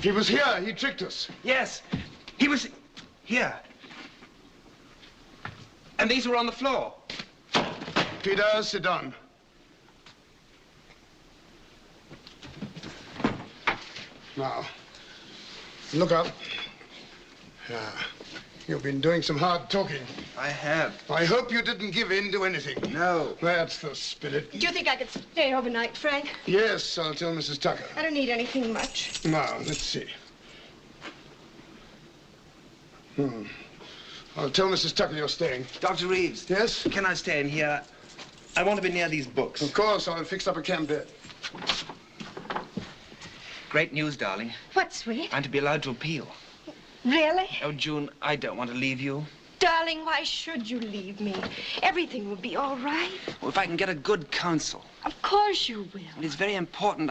He was here. He tricked us. Yes, he was here. And these were on the floor. Peter, sit down. Now, look up. Yeah. You've been doing some hard talking. I have. I hope you didn't give in to anything. No. That's the spirit. Do you think I could stay overnight, Frank? Yes, I'll tell Mrs. Tucker. I don't need anything much. Now, let's see. I'll tell Mrs. Tucker you're staying. Dr. Reeves. Yes? Can I stay in here? I want to be near these books. Of course, I'll fix up a camp bed. Great news, darling. What, sweet? I'm to be allowed to appeal. Really? Oh, June, I don't want to leave you. Darling, why should you leave me? Everything will be all right. Well, if I can get a good counsel. Of course you will. It's very important.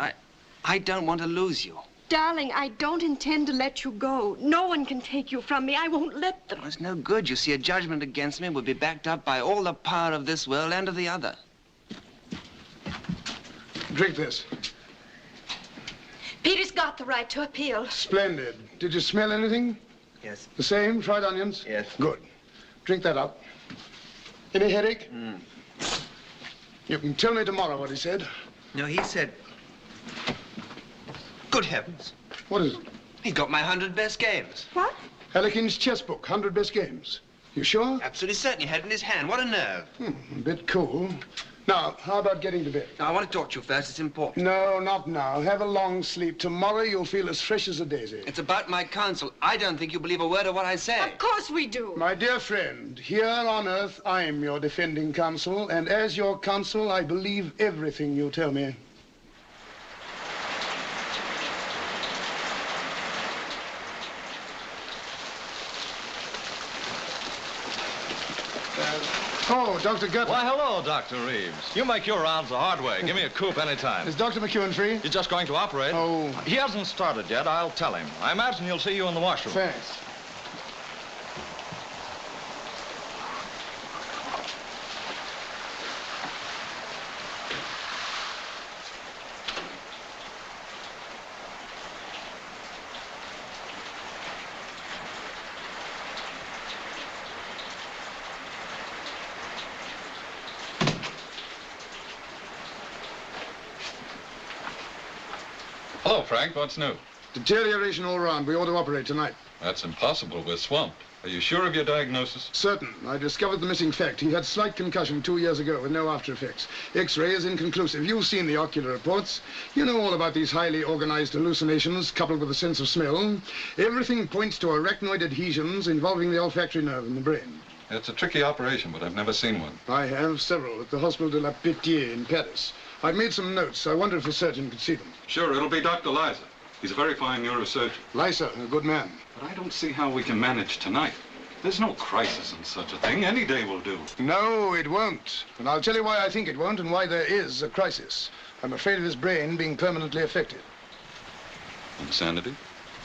I don't want to lose you. Darling, I don't intend to let you go. No one can take you from me. I won't let them. Well, it's no good. You see, a judgment against me would be backed up by all the power of this world and of the other. Drink this. Peter's got the right to appeal. Splendid. Did you smell anything? Yes. The same? Fried onions? Yes. Good. Drink that up. Any headache? You can tell me tomorrow what he said. No, he said... Good heavens. What is it? He got my 100 best games. What? Harlequin's chess book, 100 best games. You sure? Absolutely certain. He had it in his hand. What a nerve. A bit cool. Now, how about getting to bed? Now, I want to talk to you first. It's important. No, not now. Have a long sleep. Tomorrow you'll feel as fresh as a daisy. It's about my counsel. I don't think you believe a word of what I say. Of course we do. My dear friend, here on Earth, I'm your defending counsel, and as your counsel, I believe everything you tell me. Oh, Dr. Guthrie. Why, hello, Dr. Reeves. You make your rounds the hard way. Give me a coupe anytime. Is Dr. McEwen free? He's just going to operate. Oh. He hasn't started yet. I'll tell him. I imagine he'll see you in the washroom. Thanks. Hello, Frank. What's new? Deterioration all around. We ought to operate tonight. That's impossible. We're swamped. Are you sure of your diagnosis? Certain. I discovered the missing fact. He had slight concussion 2 years ago with no after effects. X-ray is inconclusive. You've seen the ocular reports. You know all about these highly organized hallucinations coupled with a sense of smell. Everything points to arachnoid adhesions involving the olfactory nerve in the brain. It's a tricky operation, but I've never seen one. I have several at the Hospital de la Pitié in Paris. I've made some notes. I wonder if the surgeon could see them. Sure, it'll be Dr. Liza. He's a very fine neurosurgeon. Liza, a good man. But I don't see how we can manage tonight. There's no crisis in such a thing. Any day will do. No, it won't. And I'll tell you why I think it won't and why there is a crisis. I'm afraid of his brain being permanently affected. Insanity?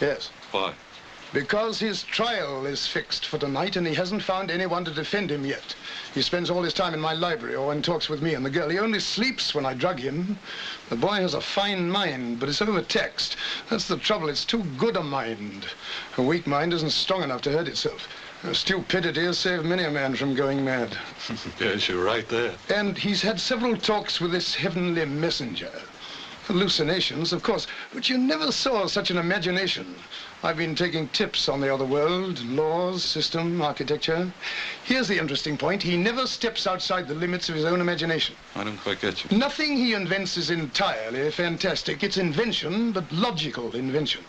Yes. Why? Because his trial is fixed for tonight and he hasn't found anyone to defend him yet. He spends all his time in my library or when he talks with me and the girl. He only sleeps when I drug him. The boy has a fine mind, but it's overtaxed. That's the trouble. It's too good a mind. A weak mind isn't strong enough to hurt itself. Stupidity has saved many a man from going mad. Yes, you're right there. And he's had several talks with this heavenly messenger. Hallucinations, of course, but you never saw such an imagination. I've been taking tips on the other world, laws, system, architecture. Here's the interesting point. He never steps outside the limits of his own imagination. I don't quite get you. Nothing he invents is entirely fantastic. It's invention, but logical invention.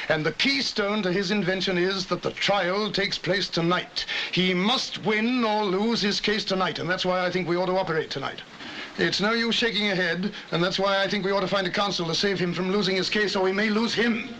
And the keystone to his invention is that the trial takes place tonight. He must win or lose his case tonight, and that's why I think we ought to operate tonight. It's no use shaking your head, and that's why I think we ought to find a counsel to save him from losing his case, or we may lose him.